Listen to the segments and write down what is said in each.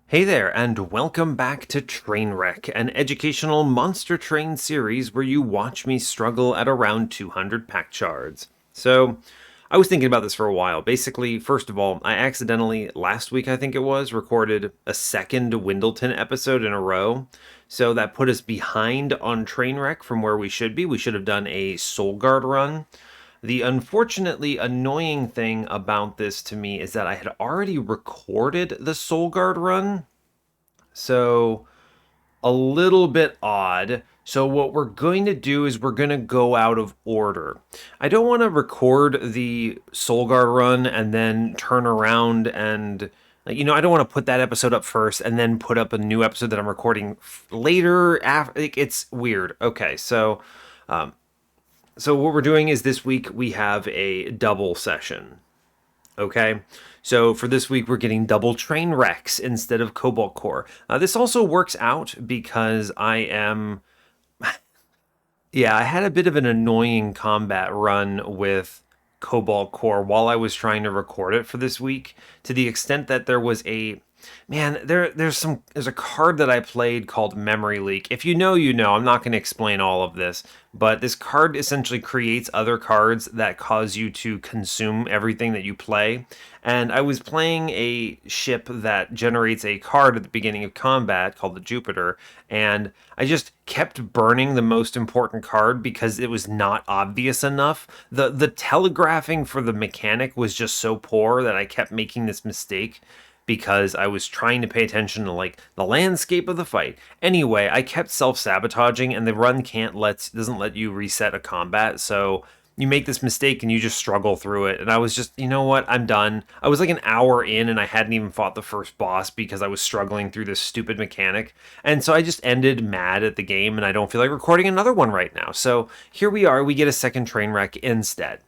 Hey there, and welcome back to Trainwreck, an educational monster train series where you watch me struggle at around 200 Pact Shards. So, I was thinking about this for a while. Basically, first of all, I accidentally, last week I think it was, recorded a second Windleton episode in a row. So that put us behind on Trainwreck from where we should be. We should have done a Soulguard run. The unfortunately annoying thing about this to me is that I had already recorded the Soulguard run, so a little bit odd. So what we're going to do is we're going to go out of order. I don't want to record the Soulguard run and then turn around and I don't want to put that episode up first and then put up a new episode that I'm recording later. After it's weird. Okay, so what we're doing is this week we have a double session. Okay, so for this week we're getting double Trainwrecks instead of Cobalt Core. This also works out because I had a bit of an annoying combat run with Cobalt Core while I was trying to record it for this week, to the extent that there was there's a card that I played called Memory Leak. If you know, you know. I'm not going to explain all of this, but this card essentially creates other cards that cause you to consume everything that you play. And I was playing a ship that generates a card at the beginning of combat called the Jupiter, and I just kept burning the most important card because it was not obvious enough. The telegraphing for the mechanic was just so poor that I kept making this mistake because I was trying to pay attention to the landscape of the fight. Anyway, I kept self-sabotaging, and the run doesn't let you reset a combat, so you make this mistake and you just struggle through it. And I was just, you know what, I'm done. I was like an hour in and I hadn't even fought the first boss because I was struggling through this stupid mechanic. And so I just ended mad at the game, and I don't feel like recording another one right now. So here we are, we get a second train wreck instead.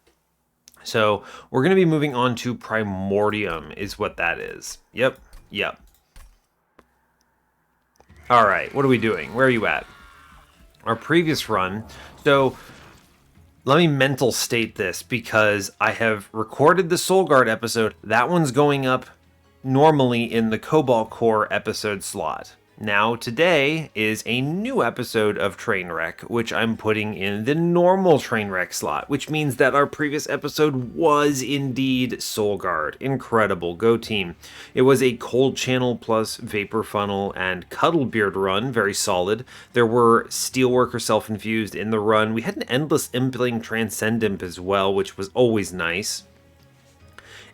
So we're going to be moving on to Primordium is what that is. Yep. All right, what are we doing? Where are you at? Our previous run. So let me mental state this because I have recorded the Soulguard episode. That one's going up normally in the Cobalt Core episode slot. Now, today is a new episode of Trainwreck, which I'm putting in the normal Trainwreck slot, which means that our previous episode was indeed Soulguard. Incredible. Go team. It was a Cold Channel plus Vapor Funnel and Cuddlebeard run. Very solid. There were Steelworker Self-Infused in the run. We had an Endless Impling Transcendent as well, which was always nice.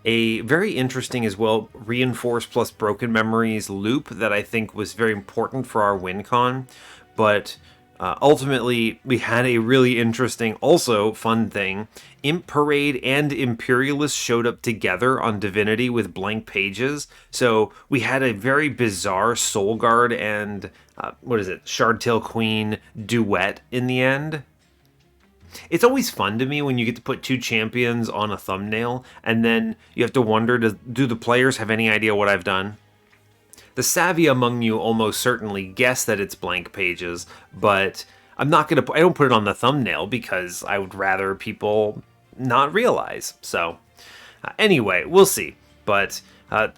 A very interesting as well Reinforce plus Broken Memories loop that I think was very important for our win con, but ultimately we had a really interesting, also fun thing. Imp Parade and Imperialist showed up together on Divinity with blank pages, so we had a very bizarre Soulguard and Shardtail Queen duet in the end. It's always fun to me when you get to put two champions on a thumbnail, and then you have to wonder, do the players have any idea what I've done? The savvy among you almost certainly guess that it's blank pages, but I don't put it on the thumbnail because I would rather people not realize. So, anyway, we'll see. But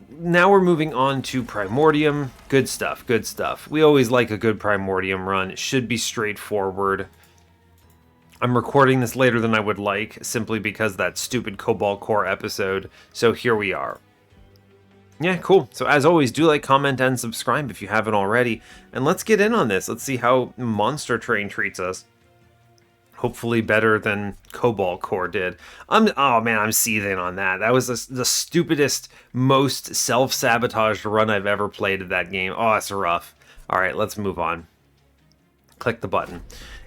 now we're moving on to Primordium. Good stuff. We always like a good Primordium run. It should be straightforward. I'm recording this later than I would like, simply because of that stupid Cobalt Core episode, so here we are. Yeah, cool. So as always, do like, comment, and subscribe if you haven't already, and let's get in on this. Let's see how Monster Train treats us. Hopefully better than Cobalt Core did. I'm seething on that. That was the stupidest, most self-sabotaged run I've ever played of that game. Oh, it's rough. Alright, let's move on. Click the button.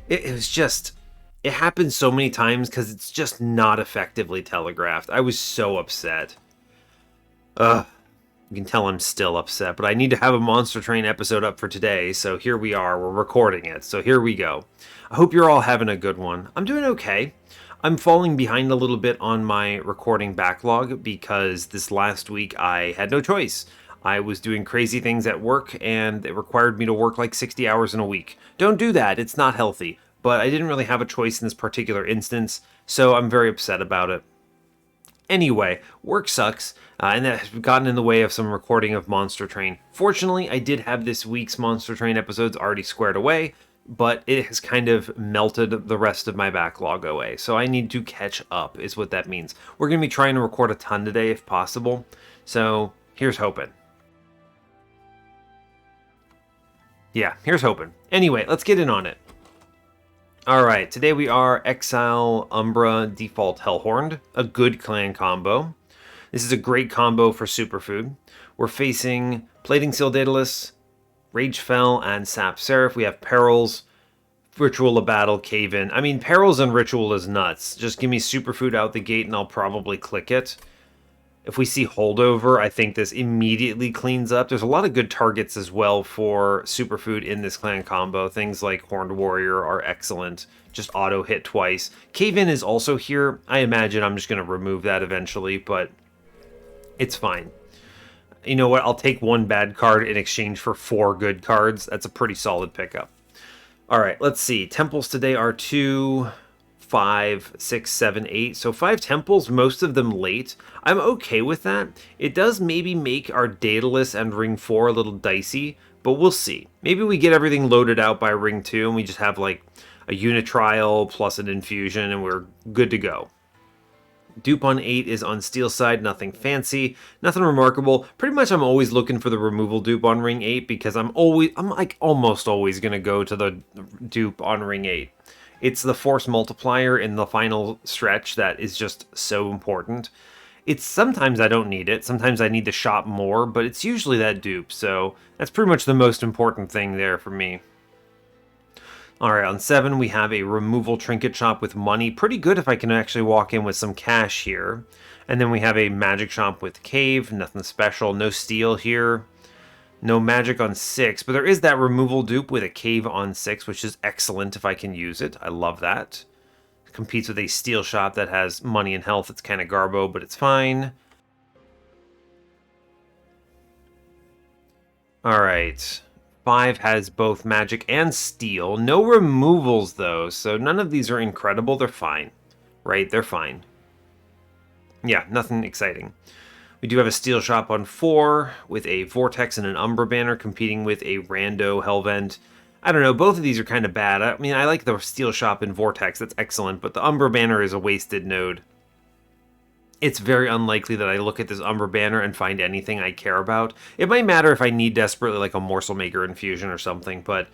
It was just... It happens so many times because it's just not effectively telegraphed. I was so upset. Ugh. You can tell I'm still upset, but I need to have a Monster Train episode up for today, so here we are. We're recording it, so here we go. I hope you're all having a good one. I'm doing okay. I'm falling behind a little bit on my recording backlog because this last week I had no choice. I was doing crazy things at work, and it required me to work like 60 hours in a week. Don't do that. It's not healthy. But I didn't really have a choice in this particular instance, so I'm very upset about it. Anyway, work sucks. And that has gotten in the way of some recording of Monster Train. Fortunately, I did have this week's Monster Train episodes already squared away, but it has kind of melted the rest of my backlog away. So I need to catch up, is what that means. We're going to be trying to record a ton today if possible. So here's hoping. Yeah, here's hoping. Anyway, let's get in on it. Alright, today we are Exile, Umbra, Default, Hellhorned. A good clan combo. This is a great combo for Superfood. We're facing Plating Seal Daedalus, Ragefell, and Sap Seraph. We have Perils, Ritual of Battle, Cave In. I mean, Perils and Ritual is nuts. Just give me Superfood out the gate and I'll probably click it. If we see Holdover, I think this immediately cleans up. There's a lot of good targets as well for Superfood in this clan combo. Things like Horned Warrior are excellent. Just auto hit twice. Cave In is also here. I imagine I'm just going to remove that eventually, but it's fine. You know what? I'll take one bad card in exchange for 4 good cards. That's a pretty solid pickup. All right, let's see. Temples today are 2, 5, 6, 7, 8. So 5 temples, most of them late. I'm okay with that. It does maybe make our Daedalus and Ring 4 a little dicey, but we'll see. Maybe we get everything loaded out by Ring 2 and we just have like a unit trial plus an infusion and we're good to go. Dupe on 8 is on steel side, nothing fancy, nothing remarkable. Pretty much I'm always looking for the removal dupe on ring 8 because I'm like almost always going to go to the dupe on ring 8. It's the force multiplier in the final stretch that is just so important. It's sometimes I don't need it, sometimes I need to shop more, but it's usually that dupe, so that's pretty much the most important thing there for me. Alright, on 7 we have a removal trinket shop with money. Pretty good if I can actually walk in with some cash here. And then we have a magic shop with cave, nothing special, no steel here. No magic on 6, but there is that removal dupe with a cave on 6, which is excellent if I can use it. I love that. It competes with a steel shop that has money and health. It's kind of garbo, but it's fine. Alright. 5 has both magic and steel. No removals, though, so none of these are incredible. They're fine. Right? They're fine. Yeah, nothing exciting. We do have a steel shop on 4 with a Vortex and an Umbra banner competing with a Rando Hellvent. I don't know, both of these are kind of bad. I mean, I like the steel shop and Vortex. That's excellent, but the Umbra banner is a wasted node. It's very unlikely that I look at this Umbra banner and find anything I care about. It might matter if I need desperately like a Morsel Maker infusion or something, but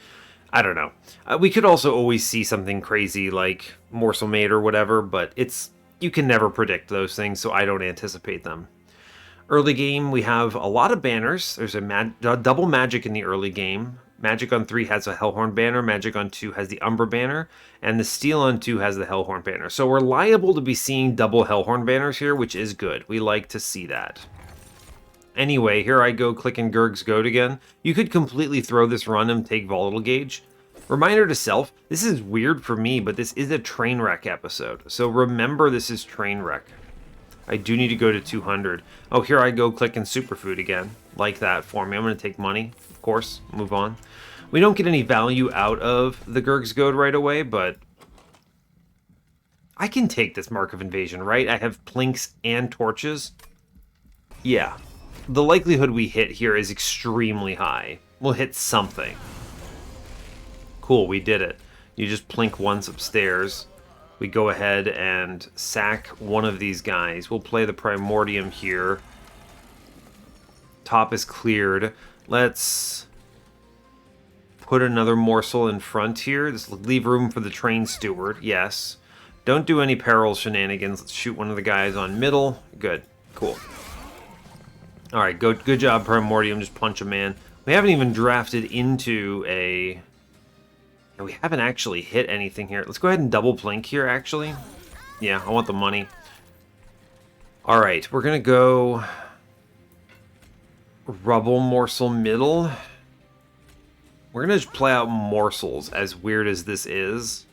I don't know. We could also always see something crazy like Morsel Mate or whatever, but you can never predict those things, so I don't anticipate them. Early game, we have a lot of banners. There's a double magic in the early game. Magic on 3 has a Hellhorn banner, Magic on 2 has the Umbra banner, and the Steel on 2 has the Hellhorn banner. So we're liable to be seeing double Hellhorn banners here, which is good. We like to see that. Anyway, here I go clicking Gurg's Goat again. You could completely throw this run and take Volatile Gauge. Reminder to self, this is weird for me, but this is a Trainwreck episode. So remember this is Trainwreck. I do need to go to 200. Oh, here I go clicking Superfood again. Like that for me. I'm going to take money, of course. Move on. We don't get any value out of the Gurg's Goad right away, but I can take this Mark of Invasion, right? I have Plinks and Torches. Yeah. The likelihood we hit here is extremely high. We'll hit something. Cool, we did it. You just Plink once upstairs. We go ahead and sack one of these guys. We'll play the Primordium here. Top is cleared. Let's put another morsel in front here. Just leave room for the Train Steward. Yes. Don't do any Perils shenanigans. Let's shoot one of the guys on middle. Good. Cool. Alright, good job, Primordium. Just punch a man. We haven't even drafted into a... And we haven't actually hit anything here. Let's go ahead and double Plink here, actually. Yeah, I want the money. Alright, we're going to go... Rubble Morsel middle. We're going to just play out morsels, as weird as this is.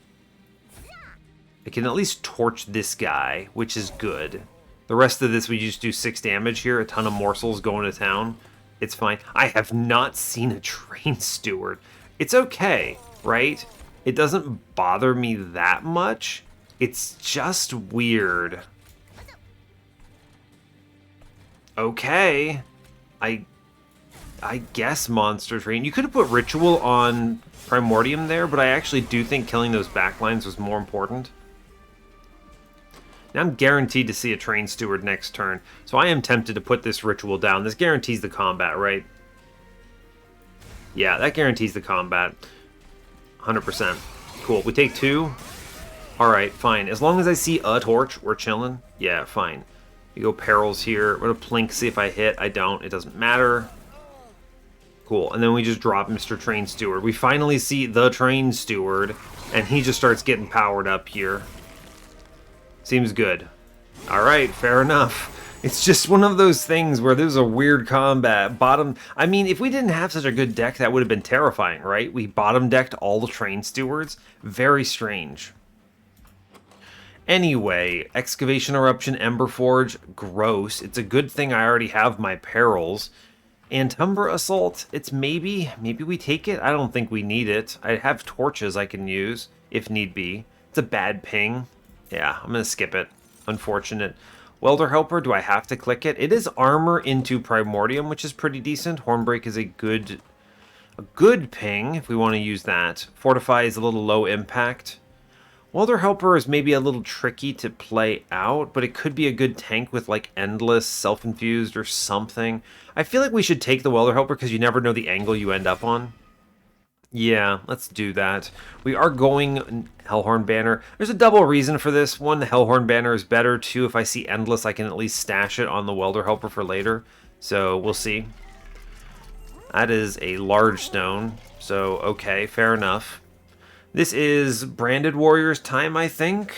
I can at least torch this guy, which is good. The rest of this, we just do 6 damage here. A ton of morsels going to town. It's fine. I have not seen a Train Steward. It's okay, right? It doesn't bother me that much. It's just weird. Okay. I guess Monster Train. You could have put Ritual on Primordium there, but I actually do think killing those backlines was more important. Now I'm guaranteed to see a Train Steward next turn, so I am tempted to put this Ritual down. This guarantees the combat, right? Yeah, that guarantees the combat. 100%. Cool. We take 2. Alright, fine. As long as I see a torch, we're chilling. Yeah, fine. You go Perils here. I'm going to Plink, see if I hit. I don't. It doesn't matter. Cool. And then we just drop Mr. Train Steward. We finally see the Train Steward, and he just starts getting powered up here. Seems good. Alright, fair enough. It's just one of those things where there's a weird combat. I mean, if we didn't have such a good deck, that would have been terrifying, right? We bottom decked all the Train Stewards. Very strange. Anyway, Excavation Eruption, Emberforge, gross. It's a good thing I already have my Perils. Antumbra Assault, it's maybe we take it. I don't think we need it. I have torches I can use, if need be. It's a bad ping. Yeah, I'm going to skip it. Unfortunate. Welder Helper, do I have to click it? It is armor into Primordium, which is pretty decent. Hornbreak is a good ping, if we want to use that. Fortify is a little low impact. Welder Helper is maybe a little tricky to play out, but it could be a good tank with, like, Endless, Self-Infused, or something. I feel like we should take the Welder Helper because you never know the angle you end up on. Yeah, let's do that. We are going Hellhorned Banner. There's a double reason for this. One, the Hellhorned Banner is better. Two, if I see Endless, I can at least stash it on the Welder Helper for later. So, we'll see. That is a large stone. So, okay, fair enough. This is Branded Warrior's time, I think.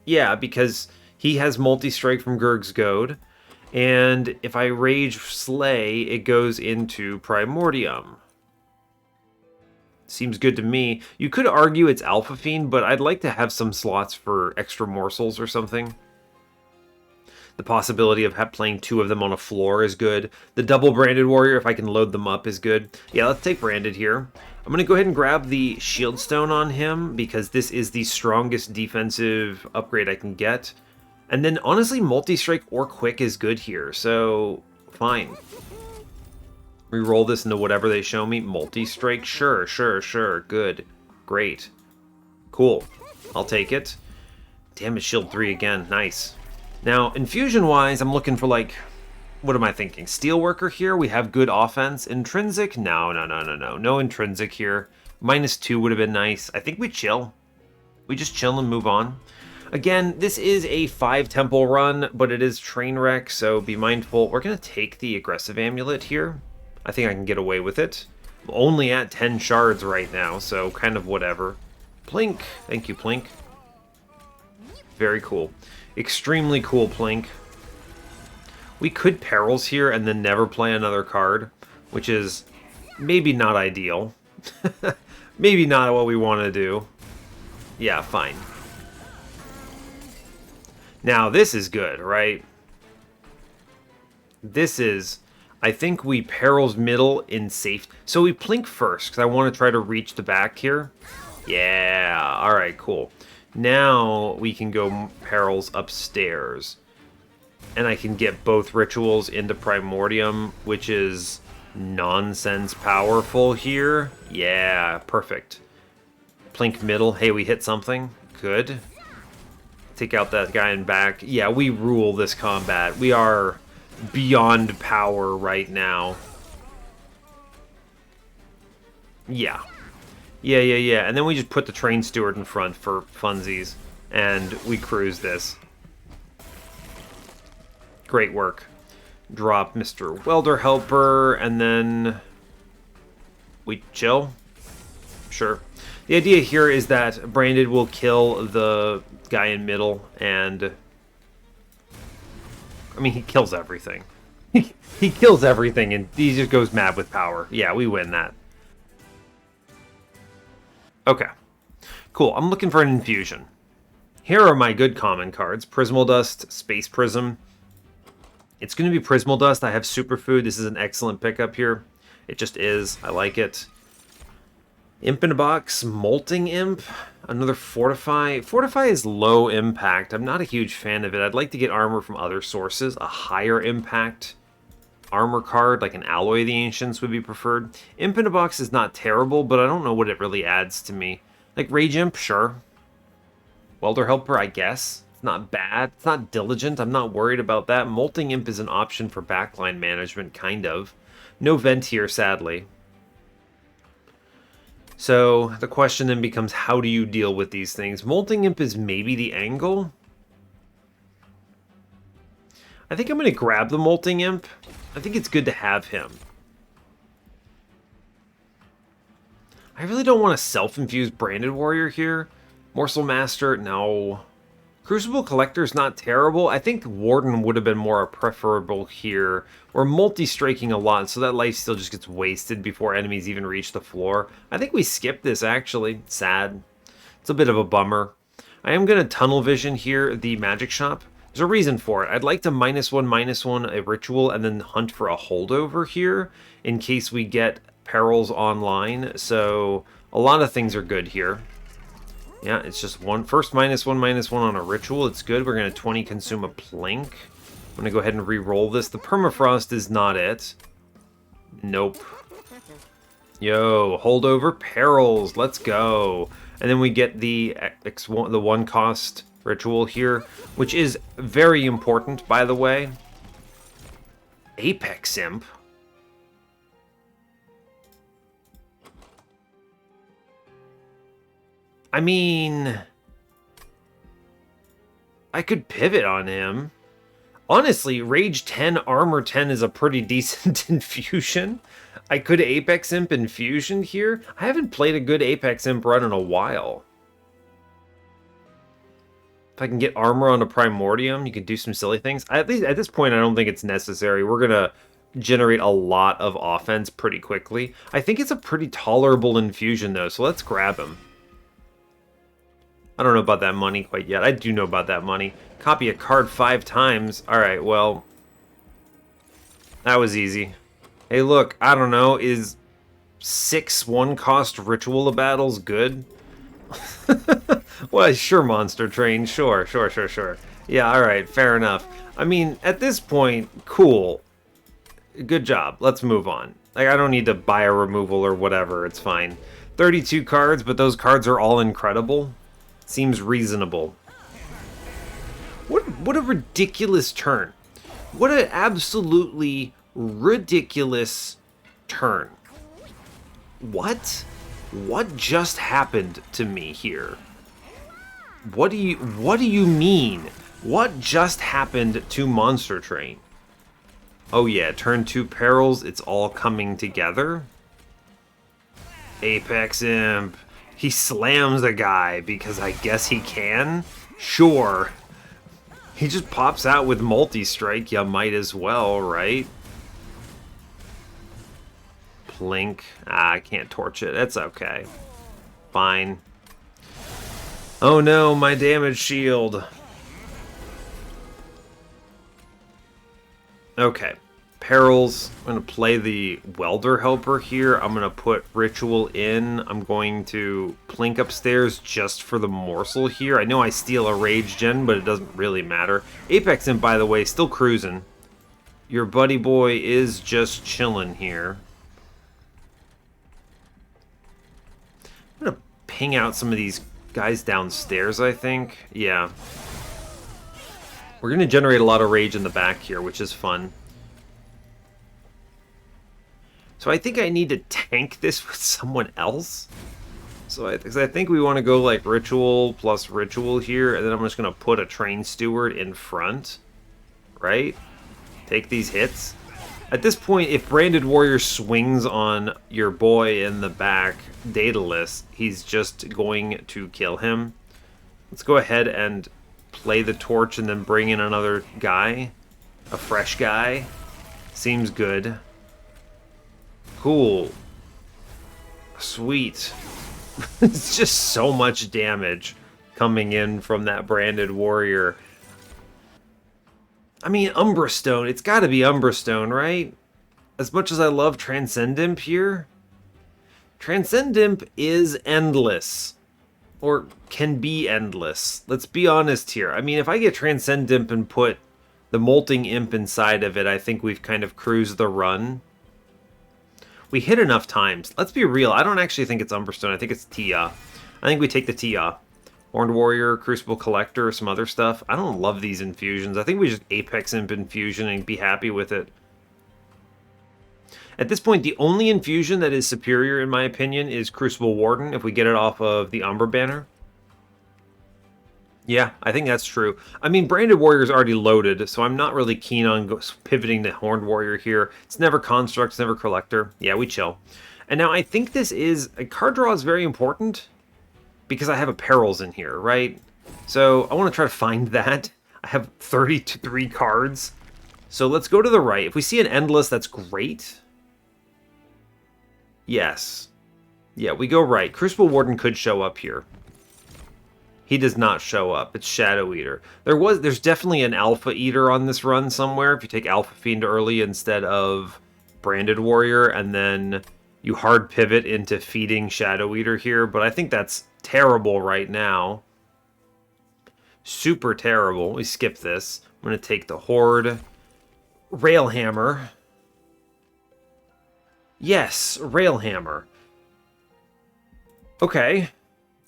Yeah, because he has multi-strike from Gurg's Goad. And if I Rage Slay, it goes into Primordium. Seems good to me. You could argue it's Alpha Fiend, but I'd like to have some slots for extra morsels or something. The possibility of playing 2 of them on a floor is good. The double Branded Warrior, if I can load them up, is good. Yeah, let's take Branded here. I'm going to go ahead and grab the Shield Stone on him, because this is the strongest defensive upgrade I can get. And then, honestly, Multi-Strike or Quick is good here, so fine. Reroll this into whatever they show me. Multi-Strike? Sure. Good. Great. Cool. I'll take it. Damage Shield 3 again. Nice. Now, infusion-wise, I'm looking for, like, what am I thinking? Steelworker here. We have good offense. Intrinsic? No. No intrinsic here. -2 would have been nice. I think we chill. We just chill and move on. Again, this is a 5-temple run, but it is Trainwreck, so be mindful. We're going to take the Aggressive Amulet here. I think I can get away with it. I'm only at 10 shards right now, so kind of whatever. Plink. Thank you, Plink. Very cool. Extremely cool, Plink. We could Perils here and then never play another card, which is maybe not ideal. Maybe not what we want to do. Yeah, fine. Now, this is good, right? This is... I think we Perils middle in safe. So we Plink first, because I want to try to reach the back here. Yeah, alright, cool. Now we can go Perils upstairs. And I can get both rituals into Primordium, which is nonsense powerful here. Yeah, perfect. Plink middle. Hey, we hit something. Good. Take out that guy in back. Yeah, we rule this combat. We are beyond power right now. Yeah. Yeah. And then we just put the Train Steward in front for funsies. And we cruise this. Great work. Drop Mr. Welder Helper, and then we chill. Sure. The idea here is that Branded will kill the guy in middle, and... I mean, he kills everything. He kills everything, and he just goes mad with power. Yeah, we win that. Okay. Cool, I'm looking for an infusion. Here are my good common cards. Prismal Dust, Space Prism. It's going to be Prismal Dust. I have Superfood. This is an excellent pickup here. It just is. I like it. Imp in a box, Molting Imp, another Fortify. Fortify is low impact. I'm not a huge fan of it. I'd like to get armor from other sources. A higher impact armor card, like an Alloy of the Ancients, would be preferred. Imp in a box is not terrible, but I don't know what it really adds to me. Like Rage Imp, sure. Welder Helper, I guess. It's not bad. It's not diligent. I'm not worried about that. Molting Imp is an option for backline management, kind of. No vent here, sadly. So the question then becomes, how do you deal with these things? Molting Imp is maybe the angle. I think I'm going to grab the Molting Imp. I think it's good to have him. I really don't want a self-infused Branded Warrior here. Morsel Master, no. Crucible Collector's not terrible. I think Warden would have been more preferable here. We're multi-striking a lot, so that life steal just gets wasted before enemies even reach the floor. I think we skipped this, actually. Sad. It's a bit of a bummer. I am going to Tunnel Vision here, the Magic Shop. There's a reason for it. I'd like to -1/-1 a ritual and then hunt for a holdover here in case we get perils online. So a lot of things are good here. Yeah, it's just first -1/-1 on a ritual. It's good. We're going to 20 consume a plink. I'm going to go ahead and re-roll this. The permafrost is not it. Nope. Yo, holdover perils. Let's go. And then we get the one cost ritual here, which is very important, by the way. Apex Imp. I mean, I could pivot on him. Honestly, Rage 10, Armor 10 is a pretty decent infusion. I could Apex Imp infusion here. I haven't played a good Apex Imp run in a while. If I can get armor on a Primordium, you can do some silly things. At least at this point, I don't think it's necessary. We're going to generate a lot of offense pretty quickly. I think it's a pretty tolerable infusion, though, so let's grab him. I don't know about that money quite yet. I do know about that money. Copy a card 5 times. Alright, well, that was easy. Hey, look, I don't know, is 6 1-cost Ritual of Battles good? Well, sure, Monster Train, sure. Yeah, alright, fair enough. I mean, at this point, cool. Good job, let's move on. Like, I don't need to buy a removal or whatever, it's fine. 32 cards, but those cards are all incredible. Seems reasonable. What a ridiculous turn. What an absolutely ridiculous turn. What? What just happened to me here? What do you mean? What just happened to Monster Train? Oh yeah, turn 2 perils, it's all coming together. Apex Imp. He slams a guy because I guess he can? Sure. He just pops out with multi-strike, you might as well, right? Plink. Ah, I can't torch it. That's okay. Fine. Oh no, my damage shield. Okay. Perils. I'm going to play the Welder Helper here. I'm going to put Ritual in. I'm going to plink upstairs just for the morsel here. I know I steal a Rage Gen, but it doesn't really matter. Apex Imp, by the way, still cruising. Your buddy boy is just chilling here. I'm going to ping out some of these guys downstairs, I think. Yeah. We're going to generate a lot of rage in the back here, which is fun. So I think I need to tank this with someone else. So I think we want to go like Ritual plus Ritual here, and then I'm just going to put a Train Steward in front. Right? Take these hits. At this point, if Branded Warrior swings on your boy in the back, Daedalus, he's just going to kill him. Let's go ahead and play the torch and then bring in another guy. A fresh guy. Seems good. Cool. Sweet. It's just so much damage coming in from that Branded Warrior. I mean, Umbra Stone. It's got to be Umbra Stone, right? As much as I love Transcendent here. Transcend Imp is endless. Or can be endless. Let's be honest here. I mean, if I get Transcend Imp and put the Molting Imp inside of it, I think we've kind of cruised the run. We hit enough times. Let's be real. I don't actually think it's Umberstone. I think it's Tia. I think we take the Tia. Horned Warrior, Crucible Collector, some other stuff. I don't love these infusions. I think we just Apex Imp infusion and be happy with it. At this point, the only infusion that is superior, in my opinion, is Crucible Warden, if we get it off of the Umbra banner. Yeah, I think that's true. I mean, Branded Warrior is already loaded, so I'm not really keen on pivoting to Horned Warrior here. It's never Construct, it's never Collector. Yeah, we chill. And now I think this is... A card draw is very important, because I have a Perils in here, right? So I want to try to find that. I have 33 cards. So let's go to the right. If we see an Endless, that's great. Yes. Yeah, we go right. Crucible Warden could show up here. He does not show up. It's Shadow Eater. There's definitely an Alpha Eater on this run somewhere. If you take Alpha Fiend early instead of Branded Warrior, and then you hard pivot into feeding Shadow Eater here. But I think that's terrible right now. Super terrible. We skip this. I'm going to take the Horde. Railhammer. Yes, Railhammer. Okay.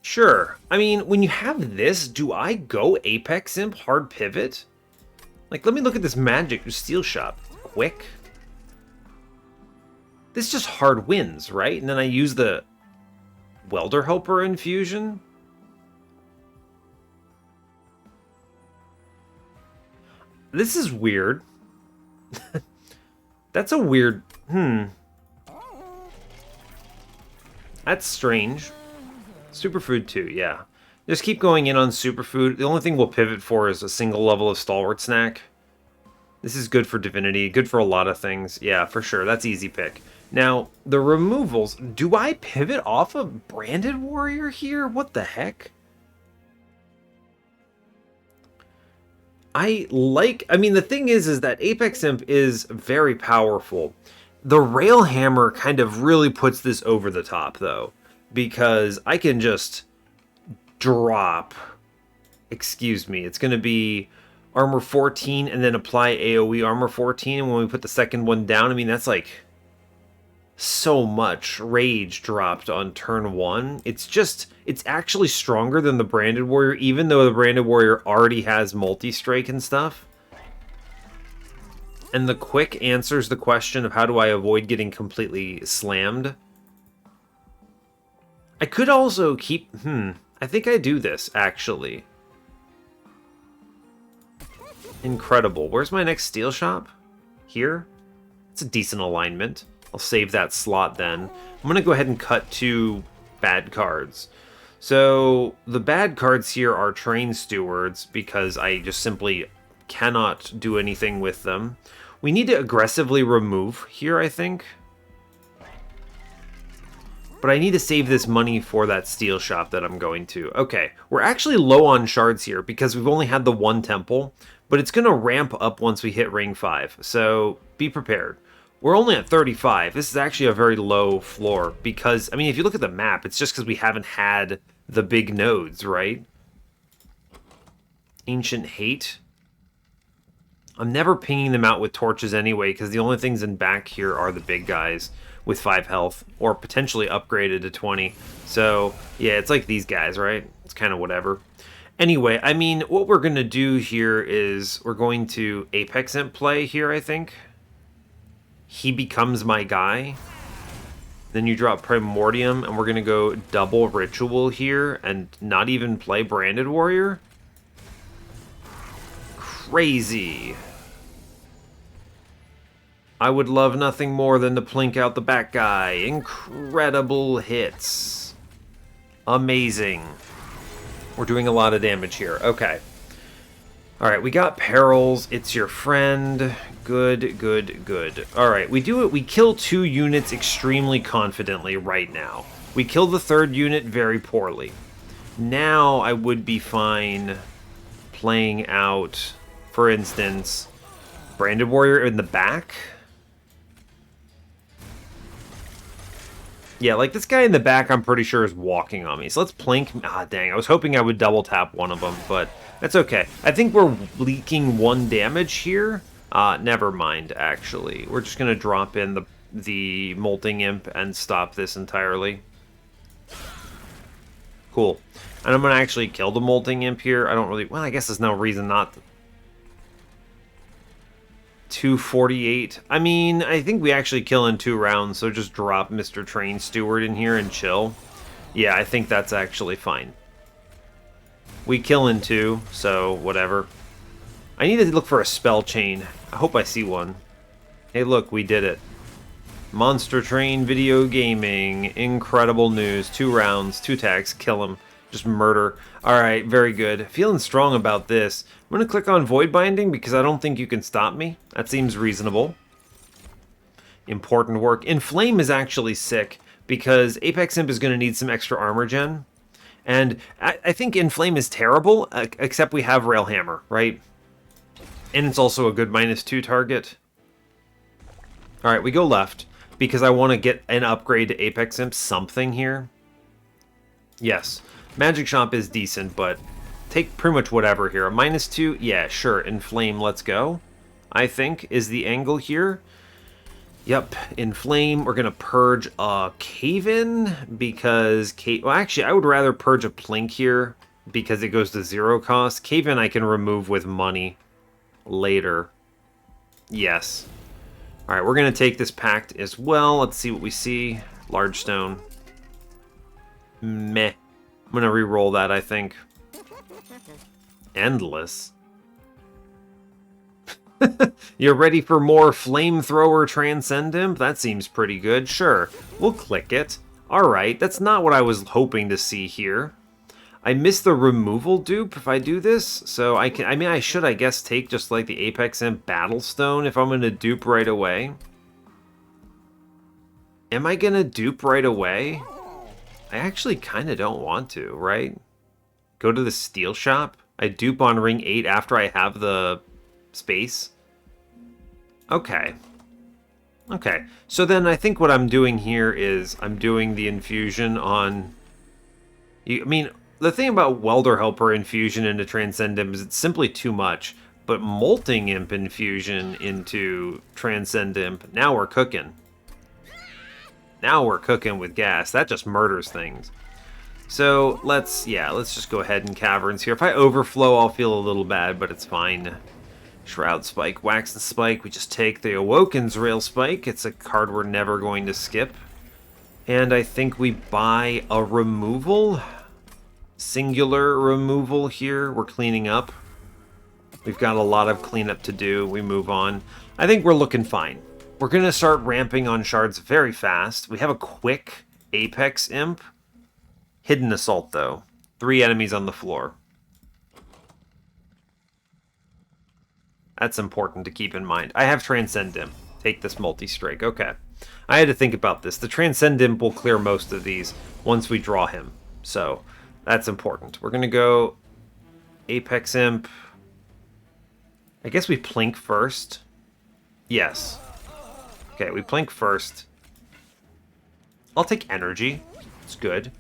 Sure. I mean, when you have this, do I go Apex Imp hard pivot? Like, let me look at this magic Steel Shop. Quick. This just hard wins, right? And then I use the Welder Helper infusion. This is weird. That's a weird... That's strange. Superfood too, yeah. Just keep going in on Superfood. The only thing we'll pivot for is a single level of Stalwart Snack. This is good for Divinity, good for a lot of things. Yeah, for sure, that's easy pick. Now, the removals. Do I pivot off of Branded Warrior here? What the heck? I mean, the thing is that Apex Imp is very powerful. The Railhammer kind of really puts this over the top, though. Because I can just drop, excuse me, it's going to be armor 14 and then apply AoE armor 14. And when we put the second one down, I mean, that's like so much rage dropped on turn 1. It's actually stronger than the Branded Warrior, even though the Branded Warrior already has multi-strike and stuff. And the quick answers the question of how do I avoid getting completely slammed. I could also keep... I think I do this, actually. Incredible. Where's my next Steel Shop? Here? It's a decent alignment. I'll save that slot then. I'm going to go ahead and cut 2 bad cards. So, the bad cards here are Train Stewards, because I just simply cannot do anything with them. We need to aggressively remove here, I think. But I need to save this money for that Steel Shop that I'm going to. Okay, we're actually low on shards here because we've only had the 1 temple, but it's going to ramp up once we hit ring 5, so be prepared. We're only at 35. This is actually a very low floor because, I mean, if you look at the map, it's just because we haven't had the big nodes, right? Ancient Hate. I'm never pinging them out with torches anyway because the only things in back here are the big guys with 5 health, or potentially upgraded to 20. So, yeah, it's like these guys, right? It's kind of whatever. Anyway, I mean, what we're going to do here is we're going to Apex Imp play here, I think. He becomes my guy. Then you drop Primordium, and we're going to go double Ritual here and not even play Branded Warrior. Crazy. I would love nothing more than to plink out the back guy. Incredible hits. Amazing. We're doing a lot of damage here. Okay. Alright, we got Perils. It's your friend. Good, good, good. Alright, we do it. We kill 2 units extremely confidently right now. We kill the 3rd unit very poorly. Now I would be fine playing out, for instance, Branded Warrior in the back. Yeah, like this guy in the back I'm pretty sure is walking on me. So let's plink. Ah, dang. I was hoping I would double tap one of them, but that's okay. I think we're leaking 1 damage here. Never mind, actually. We're just going to drop in the Molting Imp and stop this entirely. Cool. And I'm going to actually kill the Molting Imp here. I don't really... Well, I guess there's no reason not to. 248. I mean, I think we actually kill in 2 rounds, so just drop Mr. Train Steward in here and chill. Yeah, I think that's actually fine. We kill in 2, so whatever. I need to look for a spell chain. I hope I see one. Hey, look, we did it. Monster Train Video Gaming. Incredible news. 2 rounds, 2 attacks, kill him. Just murder. Alright, very good. Feeling strong about this. I'm going to click on Void Binding because I don't think you can stop me. That seems reasonable. Important work. Enflame is actually sick because Apex Imp is going to need some extra armor gen. And I think Enflame is terrible, except we have Railhammer, right? And it's also a good -2 target. Alright, we go left because I want to get an upgrade to Apex Imp something here. Yes. Magic Shop is decent, but take pretty much whatever here. A -2? Yeah, sure. Enflame, let's go. I think is the angle here. Yep, Enflame. We're going to purge a Cave-In because... Well, actually, I would rather purge a Plink here because it goes to 0 cost. Cave-In I can remove with money later. Yes. Alright, we're going to take this Pact as well. Let's see what we see. Large Stone. Meh. I'm going to re-roll that, I think. Endless. You're ready for more Flamethrower Transcend Imp? That seems pretty good. Sure, we'll click it. Alright, that's not what I was hoping to see here. I missed the removal dupe if I do this, so I mean, I should, I guess, take just like the Apex Imp Battlestone if I'm going to dupe right away. Am I going to dupe right away? I actually kind of don't want to, right? Go to the steel shop. I dupe on ring 8 after I have the space. Okay. Okay. So then I think what I'm doing here is I'm doing the infusion on... I mean, the thing about Welder Helper infusion into Transcend Imp is it's simply too much. But Molting Imp infusion into Transcend Imp, now we're cooking. Now we're cooking with gas. That just murders things. So let's just go ahead and Caverns here. If I overflow, I'll feel a little bad, but it's fine. Shroud Spike, Wax and Spike. We just take the Awoken's Rail Spike. It's a card we're never going to skip. And I think we buy a removal. Singular removal here. We're cleaning up. We've got a lot of cleanup to do. We move on. I think we're looking fine. We're going to start ramping on shards very fast. We have a quick Apex Imp. Hidden Assault, though. 3 enemies on the floor. That's important to keep in mind. I have Transcend Imp. Take this multi-strike. Okay. I had to think about this. The Transcend Imp will clear most of these once we draw him. So, that's important. We're going to go Apex Imp. I guess we Plink first. Yes. Okay, we Plink first. I'll take Energy. It's good.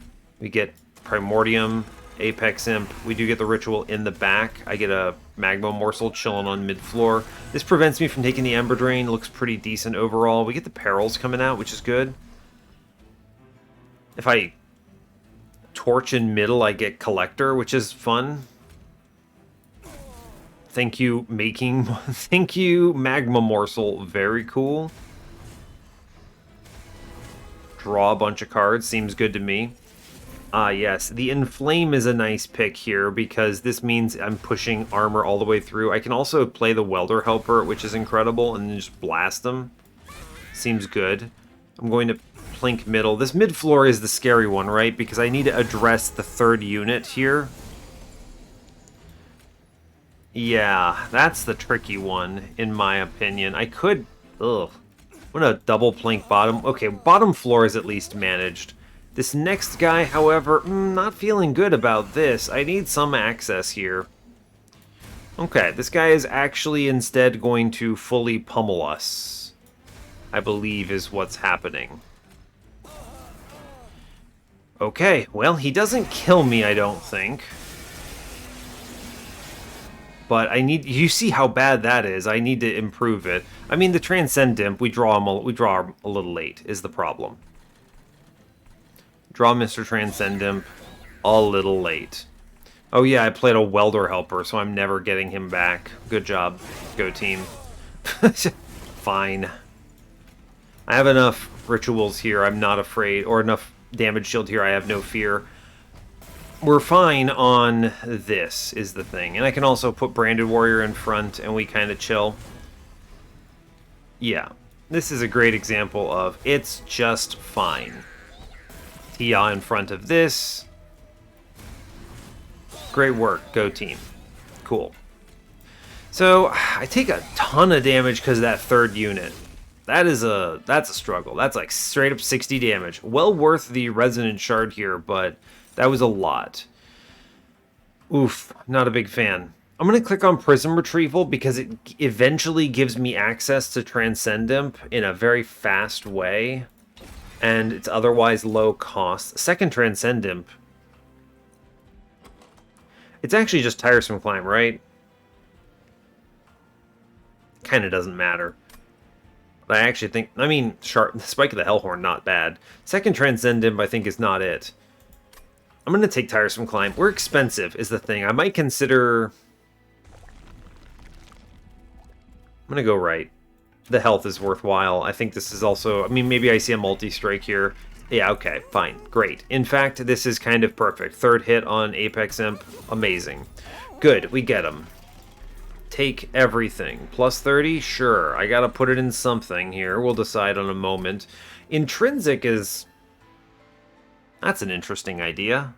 We get Primordium, Apex Imp. We do get the Ritual in the back. I get a Magma Morsel chilling on mid-floor. This prevents me from taking the Ember Drain. Looks pretty decent overall. We get the Perils coming out, which is good. If I Torch in middle, I get Collector, which is fun. Thank you, Thank you, Magma Morsel. Very cool. Draw a bunch of cards. Seems good to me. Yes. The Enflame is a nice pick here because this means I'm pushing armor all the way through. I can also play the Welder Helper, which is incredible, and then just blast them. Seems good. I'm going to Plink middle. This mid-floor is the scary one, right? Because I need to address the 3rd unit here. Yeah, that's the tricky one, in my opinion. I could... Ugh. I'm going to double Plink bottom. Okay, bottom floor is at least managed. This next guy, however, not feeling good about this. I need some access here. Okay, this guy is actually instead going to fully pummel us. I believe is what's happening. Okay, well, he doesn't kill me, I don't think. But I need... You see how bad that is. I need to improve it. I mean, the Transcend Imp, we draw a little late, is the problem. Draw Mr. Transcend Imp a little late. Oh yeah, I played a Welder Helper, so I'm never getting him back. Good job. Go team. Fine. I have enough rituals here, I'm not afraid. Or enough damage shield here, I have no fear. We're fine on this, is the thing. And I can also put Branded Warrior in front, and we kind of chill. Yeah. This is a great example of it's just fine. Tia in front of this. Great work. Go team. Cool. So, I take a ton of damage because of that third unit. That's a struggle. That's like straight up 60 damage. Well worth the Resonant Shard here, but that was a lot. Oof, not a big fan. I'm going to click on Prism Retrieval because it eventually gives me access to Transcend Imp in a very fast way. And it's otherwise low cost. Second Transcend Imp. It's actually just Tiresome Climb, right? Kind of doesn't matter. But I actually think... I mean, Spike of the Hellhorned, not bad. Second Transcend Imp, I think, is not it. I'm going to take Tiresome Climb. We're expensive, is the thing. I might consider... I'm going to go right. The health is worthwhile. I think this is also... I mean, maybe I see a multi-strike here. Yeah, okay, fine. Great. In fact, this is kind of perfect. Third hit on Apex Imp. Amazing. Good, we get him. Take everything. Plus 30? Sure. I gotta put it in something here. We'll decide on a moment. Intrinsic is... That's an interesting idea.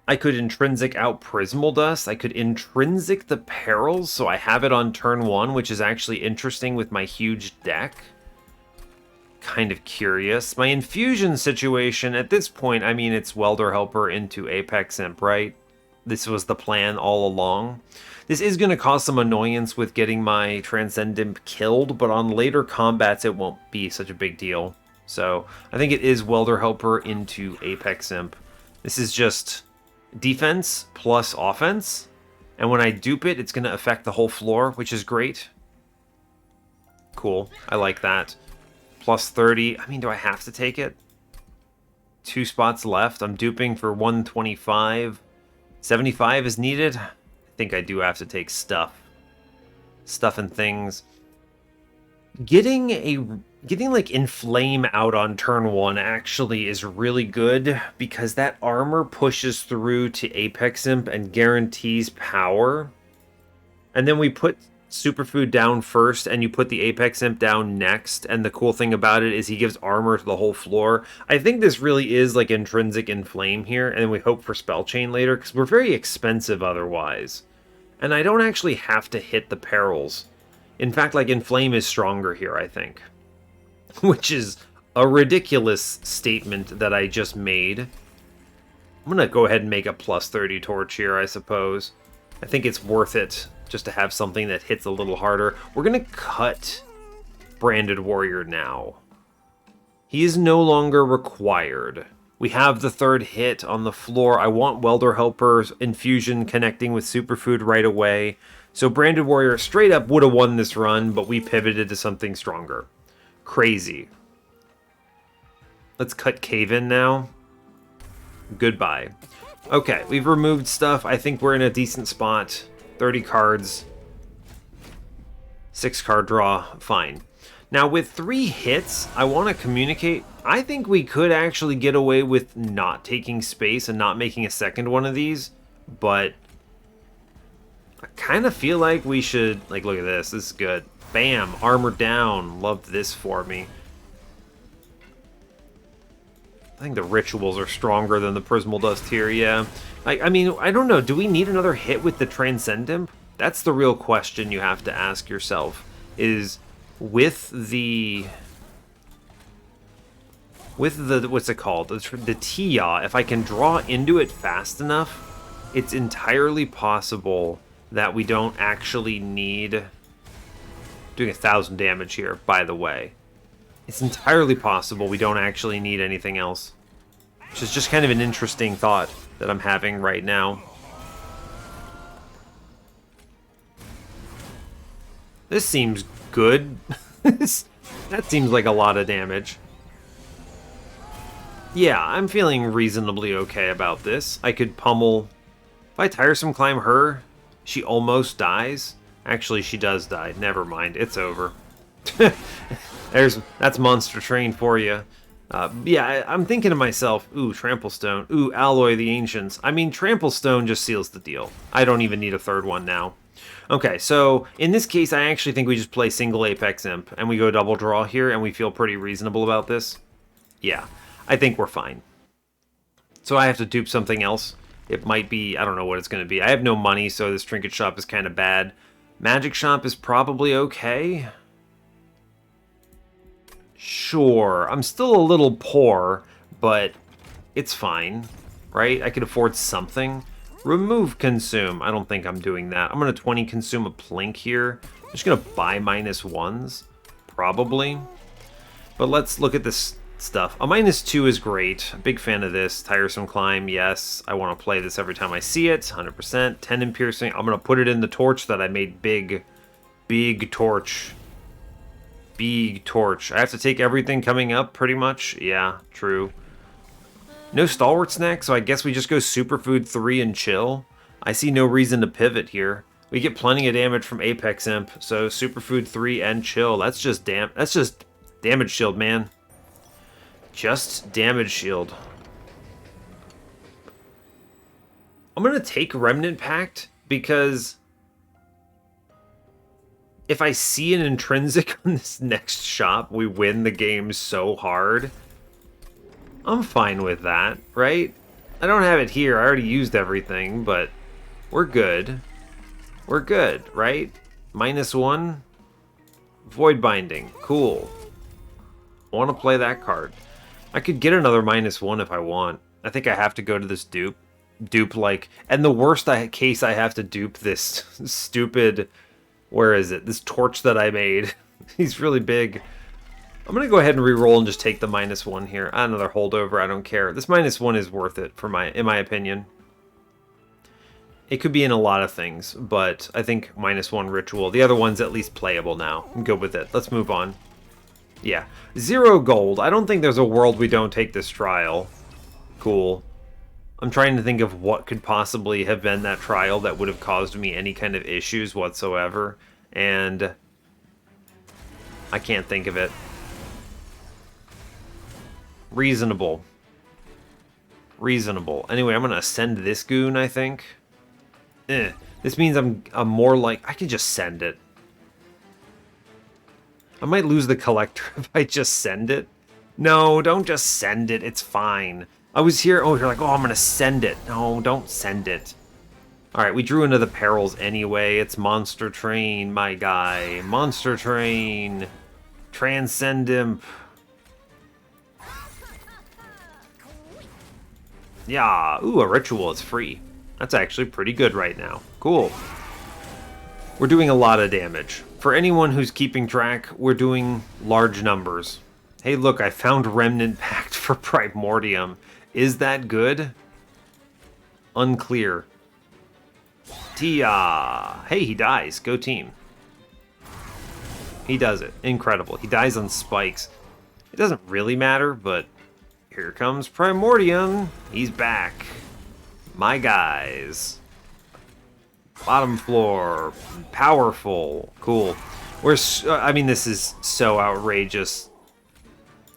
I could Intrinsic out Prismal Dust. I could Intrinsic the Perils, so I have it on turn 1, which is actually interesting with my huge deck. Kind of curious. My Infusion situation, at this point, I mean, it's Welder Helper into Apex Imp, right? This was the plan all along. This is going to cause some annoyance with getting my Transcend Imp killed, but on later combats it won't be such a big deal. So, I think it is Welder Helper into Apex Imp. This is just defense plus offense, and when I dupe it, it's going to affect the whole floor, which is great. Cool, I like that. Plus 30, I mean, do I have to take it? 2 spots left, I'm duping for 125. 75 is needed. I think I do have to take stuff. Stuff and things. Getting like Enflame out on turn 1 actually is really good because that armor pushes through to Apex Imp and guarantees power. And then we put Superfood down first and you put the Apex Imp down next, and the cool thing about it is he gives armor to the whole floor. I think this really is like intrinsic Enflame here, and we hope for Spell Chain later because we're very expensive otherwise. And I don't actually have to hit the perils. In fact, like, Enflame is stronger here, I think. Which is a ridiculous statement that I just made. I'm gonna go ahead and make a plus 30 torch here, I suppose. I think it's worth it just to have something that hits a little harder. We're gonna cut Branded Warrior now. He is no longer required. We have the third hit on the floor. I want Welder Helper's Infusion connecting with Superfood right away. So Branded Warrior straight up would have won this run, but we pivoted to something stronger. Crazy. Let's cut Cave In now. Goodbye. Okay, we've removed stuff. I think we're in a decent spot. 30 cards. 6 card draw. Fine. Now, with 3 hits, I want to communicate. I think we could actually get away with not taking space and not making a second one of these, but I kind of feel like we should, like, look at this. This is good. Bam, armor down. Loved this for me. I think the rituals are stronger than the Prismal Dust here, yeah. I mean, I don't know. Do we need another hit with the Transcend Imp? That's the real question you have to ask yourself, is with the what's it called? The Tia, if I can draw into it fast enough, it's entirely possible that we don't actually need... Doing 1,000 damage here, by the way. It's entirely possible we don't actually need anything else. which is just kind of an interesting thought that I'm having right now. This seems good. That seems like a lot of damage. Yeah, I'm feeling reasonably okay about this. I could pummel... If I tiresome climb her, she almost dies. Actually, she does die. Never mind. It's over. That's Monster Train for you. Yeah, I'm thinking to myself, ooh, Trample Stone. Ooh, Alloy the Ancients. I mean, Trample Stone just seals the deal. I don't even need a third one now. Okay, so in this case, I actually think we just play single Apex Imp, and we go double draw here, and we feel pretty reasonable about this. Yeah, I think we're fine. So I have to dupe something else. It might be, I don't know what it's going to be. I have no money, so this Trinket Shop is kind of bad. Magic Shop is probably okay. Sure, I'm still a little poor, but it's fine, right? I could afford something. Remove consume. I don't think I'm doing that. I'm going to 20 consume a plink here. I'm just going to buy -1s, probably. But let's look at this stuff. A -2 is great. A big fan of this. Tiresome climb, yes. I want to play this every time I see it. 100%. Tendon piercing. I'm going to put it in the torch that I made big. Big torch. Big torch. I have to take everything coming up, pretty much. Yeah, true. No Stalwart Snack, so I guess we just go Superfood 3 and chill. I see no reason to pivot here. We get plenty of damage from Apex Imp, so Superfood 3 and chill. That's just damage shield, man. Just damage shield. I'm gonna take Remnant Pact because if I see an intrinsic on this next shop, we win the game so hard. I'm fine with that, right? I don't have it here. I already used everything, but we're good. We're good, right? -1. Void Binding. Cool. I want to play that card. I could get another -1 if I want. I think I have to go to this dupe. And the worst case I have to dupe this stupid... Where is it? This torch that I made. He's really big. I'm going to go ahead and re-roll and just take the -1 here. Another holdover, I don't care. This -1 is worth it, in my opinion. It could be in a lot of things, but I think -1 ritual. The other one's at least playable now. I'm good with it. Let's move on. Yeah. 0 gold. I don't think there's a world we don't take this trial. Cool. I'm trying to think of what could possibly have been that trial that would have caused me any kind of issues whatsoever, and I can't think of it. Reasonable. Reasonable. Anyway, I'm going to ascend this goon, I think. This means I'm more like... I could just send it. I might lose the collector if I just send it. No, don't just send it. It's fine. I was here. Oh, you're like, oh, I'm going to send it. No, don't send it. All right, we drew into the perils anyway. It's Monster Train, my guy. Monster Train. Transcend Imp. Yeah. Ooh, a ritual. It's free. That's actually pretty good right now. Cool. We're doing a lot of damage. For anyone who's keeping track, we're doing large numbers. Hey, look, I found Remnant Pact for Primordium. Is that good? Unclear. Tia! Hey, he dies. Go team. He does it. Incredible. He dies on spikes. It doesn't really matter, but here comes Primordium. He's back. My guys. Bottom floor. Powerful. Cool. I mean, this is so outrageous.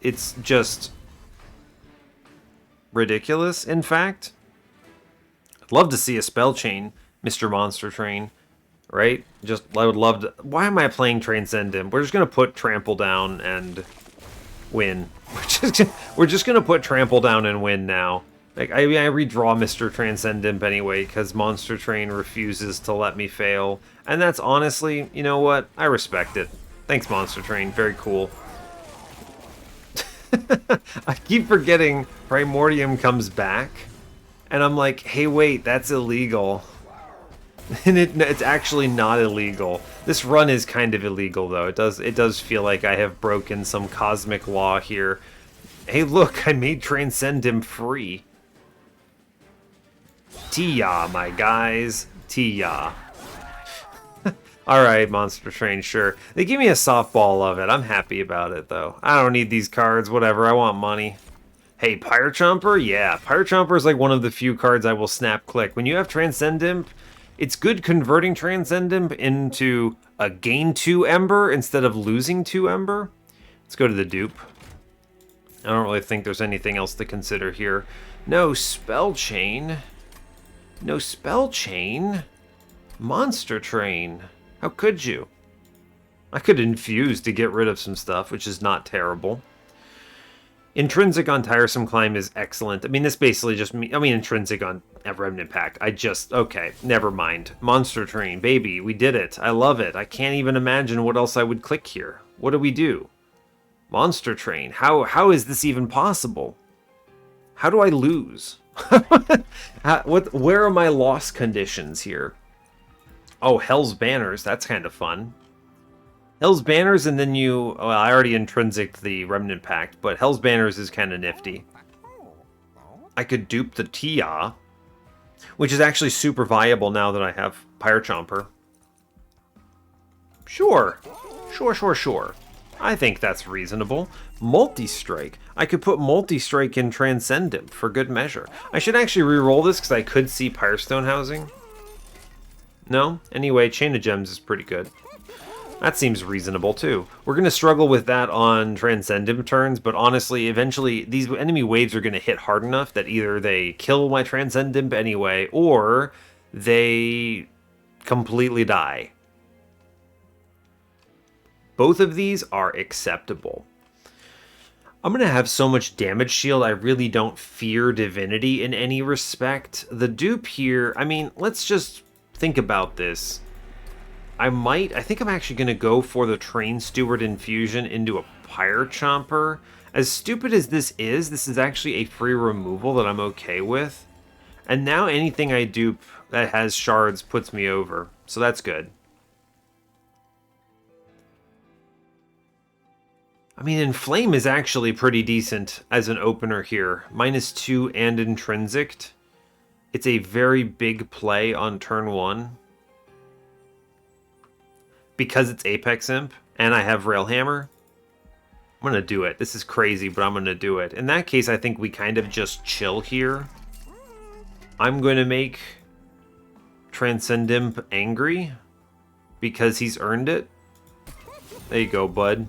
It's just ridiculous, in fact. I'd love to see a spell chain, Mr. Monster Train, right? I would love to... Why am I playing Transcend Imp? We're just going to put Trample down and win. We're just going to put Trample down and win now. Like, I redraw Mr. Transcend Imp anyway, because Monster Train refuses to let me fail. And that's honestly, you know what? I respect it. Thanks, Monster Train. Very cool. I keep forgetting Primordium comes back, and I'm like, hey, wait, that's illegal. And it's actually not illegal. This run is kind of illegal, though. It does feel like I have broken some cosmic law here. Hey, look, I made Transcend him free. Tia, my guys. Tia. Alright, Monster Train, sure. They give me a softball of it. I'm happy about it, though. I don't need these cards, whatever. I want money. Hey, Pyre Chomper? Yeah, Pyre Chomper is like one of the few cards I will snap click. When you have Transcendimp, it's good converting Transcendimp into a gain 2 Ember instead of losing 2 Ember. Let's go to the dupe. I don't really think there's anything else to consider here. No Spell Chain. No Spell Chain. Monster Train. How could you? I could infuse to get rid of some stuff, which is not terrible. Intrinsic on Tiresome Climb is excellent. I mean, this basically just Intrinsic on Remnant Pact. Okay, never mind. Monster Train, baby, we did it. I love it. I can't even imagine what else I would click here. What do we do? Monster Train. How is this even possible? How do I lose? Where are my loss conditions here? Oh, Hell's Banners. That's kind of fun. Hell's Banners, and then you... Well, I already intrinsic the Remnant Pact, but Hell's Banners is kind of nifty. I could dupe the Tia, which is actually super viable now that I have Pyre Chomper. Sure. Sure. I think that's reasonable. Multi-Strike. I could put Multi-Strike in Transcendent for good measure. I should actually re-roll this because I could see Pyrestone Housing. No? Anyway, Chain of Gems is pretty good. That seems reasonable, too. We're going to struggle with that on Transcendent turns, but honestly, eventually, these enemy waves are going to hit hard enough that either they kill my Transcendent anyway, or they completely die. Both of these are acceptable. I'm going to have so much damage shield, I really don't fear Divinity in any respect. The dupe here, I mean, let's just think about this. I think I'm actually going to go for the Train Steward infusion into a Pyre Chomper. As stupid as this is actually a free removal that I'm okay with. And now anything I dupe that has shards puts me over, so that's good. I mean, Enflame is actually pretty decent as an opener here. -2 and intrinsic. It's a very big play on turn 1. Because it's Apex Imp, and I have Railhammer, I'm going to do it. This is crazy, but I'm going to do it. In that case, I think we kind of just chill here. I'm going to make Transcendimp angry, because he's earned it. There you go, bud.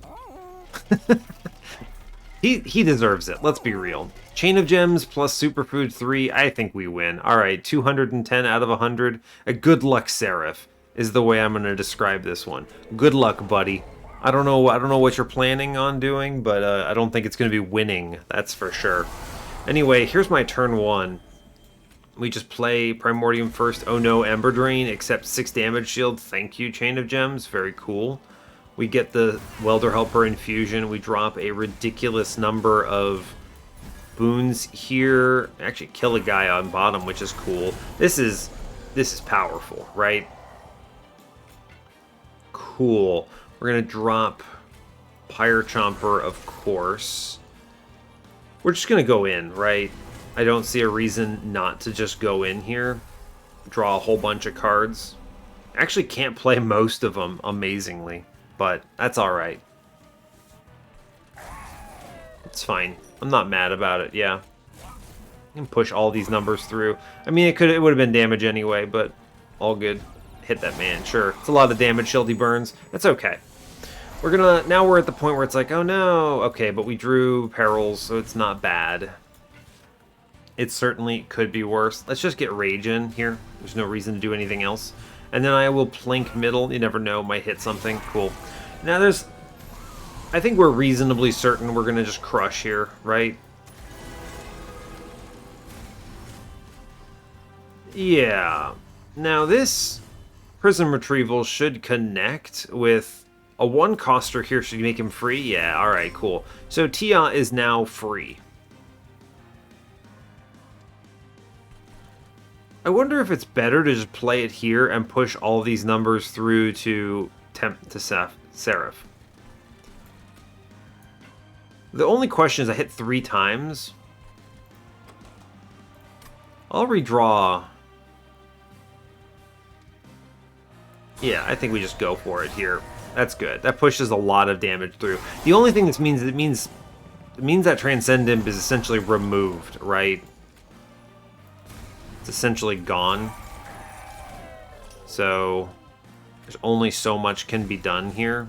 He deserves it, let's be real. Chain of Gems plus Superfood 3, I think we win. Alright, 210 out of 100. A good luck Seraph is the way I'm going to describe this one. Good luck, buddy. I don't know what you're planning on doing, but I don't think it's going to be winning, that's for sure. Anyway, here's my turn 1. We just play Primordium first. Oh no, Ember Drain, accept 6 damage shield. Thank you, Chain of Gems. Very cool. We get the Welder Helper infusion. We drop a ridiculous number of boons here. Actually kill a guy on bottom, which is cool. This is powerful, right? Cool. We're going to drop Pyre Chomper, of course. We're just going to go in, right? I don't see a reason not to just go in here. Draw a whole bunch of cards. Actually can't play most of them, amazingly. But that's alright. It's fine. I'm not mad about it, yeah. I can push all these numbers through. I mean, it would have been damage anyway, but all good. Hit that man, sure. It's a lot of damage, shield he burns. That's okay. Now we're at the point where it's like, oh no, okay, but we drew perils, so it's not bad. It certainly could be worse. Let's just get Rage in here. There's no reason to do anything else. And then I will plink middle. You never know, might hit something. Cool. Now I think we're reasonably certain we're going to just crush here, right? Yeah. Now this Prism Retrieval should connect with a 1-coster here. Should make him free? Yeah, alright, cool. So Tia is now free. I wonder if it's better to just play it here and push all these numbers through to Seraph. The only question is I hit 3 times. I'll redraw. Yeah, I think we just go for it here. That's good. That pushes a lot of damage through. The only thing this means, it means that Transcendent is essentially removed, right? It's essentially gone. So there's only so much can be done here.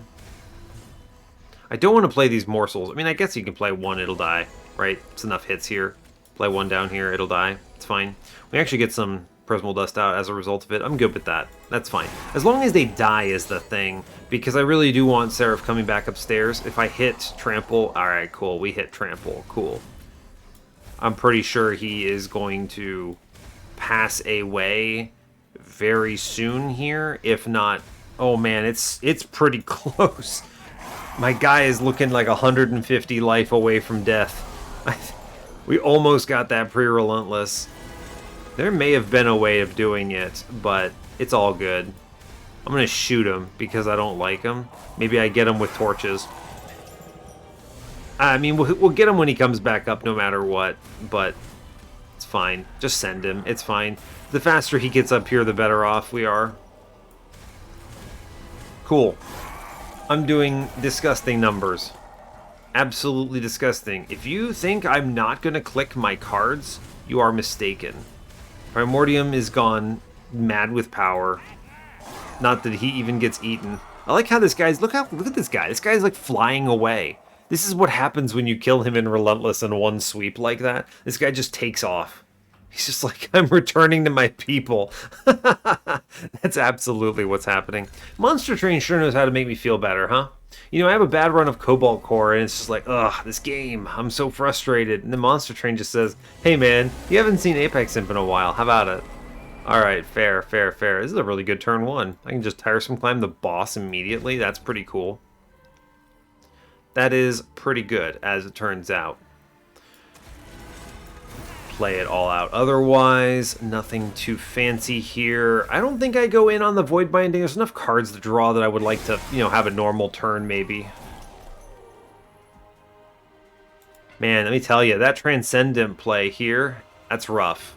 I don't want to play these morsels. I mean, I guess you can play one, it'll die, right? It's enough hits here. Play one down here, it'll die. It's fine. We actually get some Prismal Dust out as a result of it. I'm good with that. That's fine. As long as they die is the thing, because I really do want Seraph coming back upstairs. If I hit Trample, alright, cool. We hit Trample. Cool. I'm pretty sure he is going to pass away very soon here. If not, oh man, it's pretty close. My guy is looking like 150 life away from death. We almost got that pre-relentless. There may have been a way of doing it, but it's all good. I'm going to shoot him because I don't like him. Maybe I get him with torches. I mean, we'll get him when he comes back up no matter what, but it's fine. Just send him. It's fine. The faster he gets up here, the better off we are. Cool. I'm doing disgusting numbers. Absolutely disgusting. If you think I'm not going to click my cards, you are mistaken. Primordium is gone mad with power. Not that he even gets eaten. I like how this guy's... Look at this guy. This guy's like flying away. This is what happens when you kill him in Relentless in one sweep like that. This guy just takes off. He's just like, I'm returning to my people. That's absolutely what's happening. Monster Train sure knows how to make me feel better, huh? You know, I have a bad run of Cobalt Core, and it's just like, ugh, this game, I'm so frustrated. And the Monster Train just says, hey man, you haven't seen Apex Imp in a while, how about it? Alright, fair, fair, fair. This is a really good turn 1. I can just tiresome climb the boss immediately, that's pretty cool. That is pretty good, as it turns out. Play it all out. Otherwise, nothing too fancy here. I don't think I go in on the Void Binding. There's enough cards to draw that I would like to, you know, have a normal turn, maybe. Man, let me tell you, that Transcendent play here, that's rough.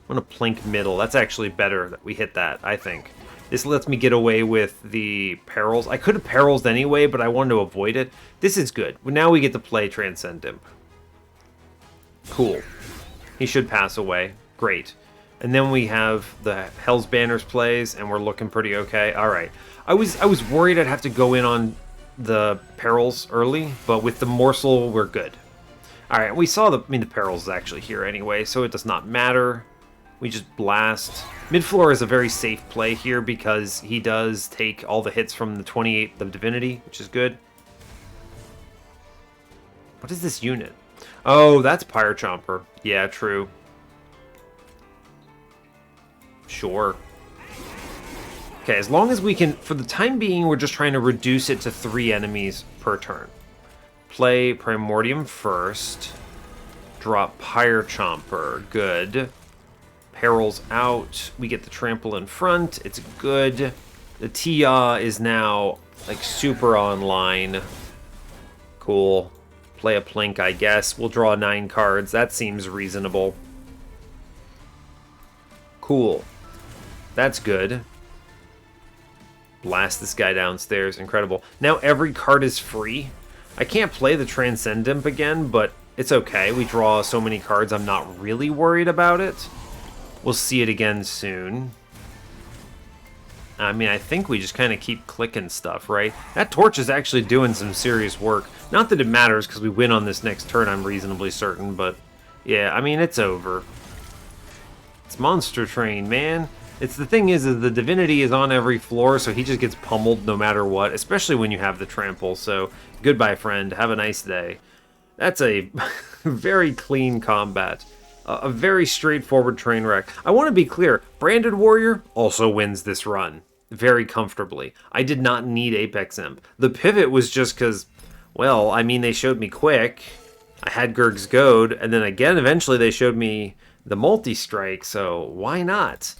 I'm going to plink middle. That's actually better that we hit that, I think. This lets me get away with the perils. I could have perils anyway, but I wanted to avoid it. This is good. Now we get to play Transcendent. Cool. He should pass away. Great. And then we have the Hell's Banners plays, and we're looking pretty okay. Alright. I was worried I'd have to go in on the perils early, but with the morsel, we're good. Alright, we saw the... I mean, the perils is actually here anyway, so it does not matter. We just blast. Mid-floor is a very safe play here because he does take all the hits from the 28th of Divinity, which is good. What is this unit? Oh, that's Pyre Chomper. Yeah, true. Sure. Okay, as long as we can... For the time being, we're just trying to reduce it to 3 enemies per turn. Play Primordium first. Drop Pyre Chomper. Good. Perils out. We get the Trample in front. It's good. The Tia is now, like, super online. Cool. Play a Plink, I guess. We'll draw 9 cards. That seems reasonable. Cool. That's good. Blast this guy downstairs. Incredible. Now every card is free. I can't play the Transcendent again, but it's okay. We draw so many cards, I'm not really worried about it. We'll see it again soon. I mean, I think we just kind of keep clicking stuff, right? That torch is actually doing some serious work. Not that it matters, because we win on this next turn, I'm reasonably certain, but... Yeah, I mean, it's over. It's Monster Train, man. It's the thing is the Divinity is on every floor, so he just gets pummeled no matter what, especially when you have the Trample, so... Goodbye, friend. Have a nice day. That's a very clean combat. A very straightforward train wreck. I want to be clear, Branded Warrior also wins this run very comfortably. I did not need Apex Imp. The pivot was just because, well, I mean, they showed me quick. I had Gurg's Goad, and then again, eventually they showed me the multi-strike, so why not?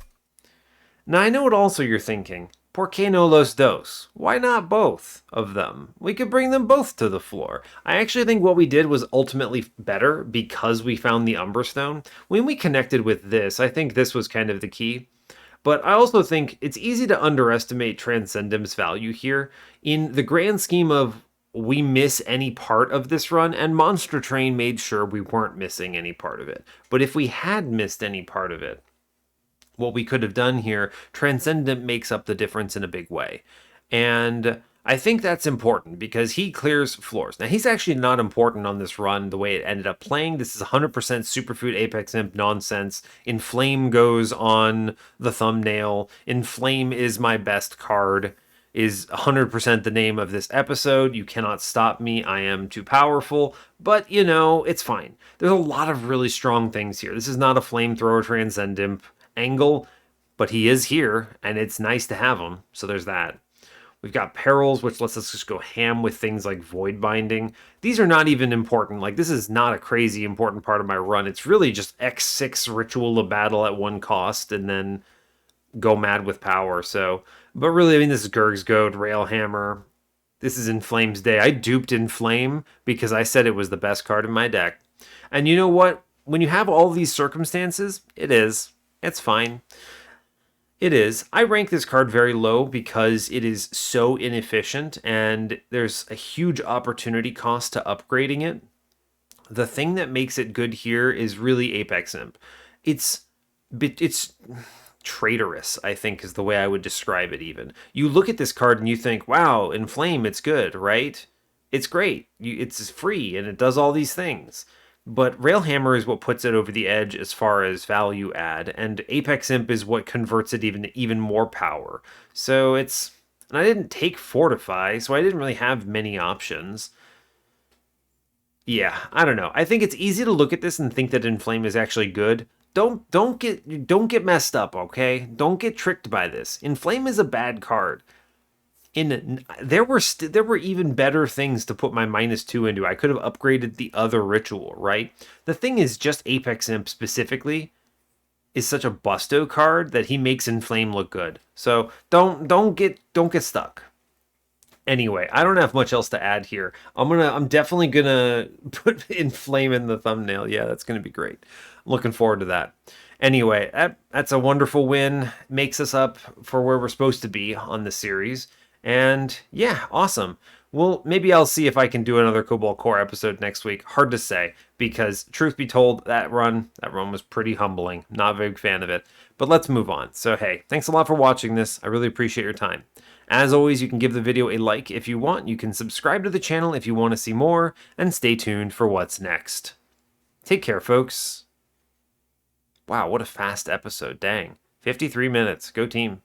Now, I know what also you're thinking. ¿Por qué no los dos? Why not both of them? We could bring them both to the floor. I actually think what we did was ultimately better because we found the Umbra Stone. When we connected with this, I think this was kind of the key. But I also think it's easy to underestimate Transcendum's value here. In the grand scheme of we miss any part of this run, and Monster Train made sure we weren't missing any part of it. But if we had missed any part of it, what we could have done here, Transcendent makes up the difference in a big way. And I think that's important because he clears floors. Now, he's actually not important on this run the way it ended up playing. This is 100% Superfood Apex Imp nonsense. Enflame goes on the thumbnail. Enflame is my best card, is 100% the name of this episode. You cannot stop me. I am too powerful. But, you know, it's fine. There's a lot of really strong things here. This is not a Flamethrower Transcendent angle, but he is here, and it's nice to have him. So there's that. We've got Perils, which lets us just go ham with things like Void Binding. These are not even important. Like, this is not a crazy important part of my run. It's really just X6 Ritual of Battle at 1 cost, and then go mad with power. So, but really, I mean, this is Gurg's Goad, Railhammer. This is Enflame's Day. I duped Enflame because I said it was the best card in my deck. And you know what? When you have all these circumstances, it is. It's fine. It is. I rank this card very low because it is so inefficient and there's a huge opportunity cost to upgrading it. The thing that makes it good here is really Apex Imp. It's traitorous, I think, is the way I would describe it even. You look at this card and you think, wow, Enflame, it's good, right? It's great. It's free and it does all these things. But Railhammer is what puts it over the edge as far as value add, and Apex Imp is what converts it even more power. So it's... And I didn't take Fortify, so I didn't really have many options. Yeah, I don't know. I think it's easy to look at this and think that Enflame is actually good. Don't get messed up, okay? Don't get tricked by this. Enflame is a bad card. There were even better things to put my -2 into. I could have upgraded the other ritual, right? The thing is, just Apex Imp specifically is such a busto card that he makes Enflame look good. So don't get stuck. Anyway, I don't have much else to add here. I'm definitely gonna put Enflame in the thumbnail. Yeah, that's gonna be great. I'm looking forward to that. Anyway, that's a wonderful win. Makes us up for where we're supposed to be on the series. And yeah, awesome. Well, maybe I'll see if I can do another Cobalt Core episode next week. Hard to say, because truth be told, that run was pretty humbling. Not a big fan of it. But let's move on. So hey, thanks a lot for watching this. I really appreciate your time. As always, you can give the video a like if you want. You can subscribe to the channel if you want to see more. And stay tuned for what's next. Take care, folks. Wow, what a fast episode. Dang. 53 minutes. Go team.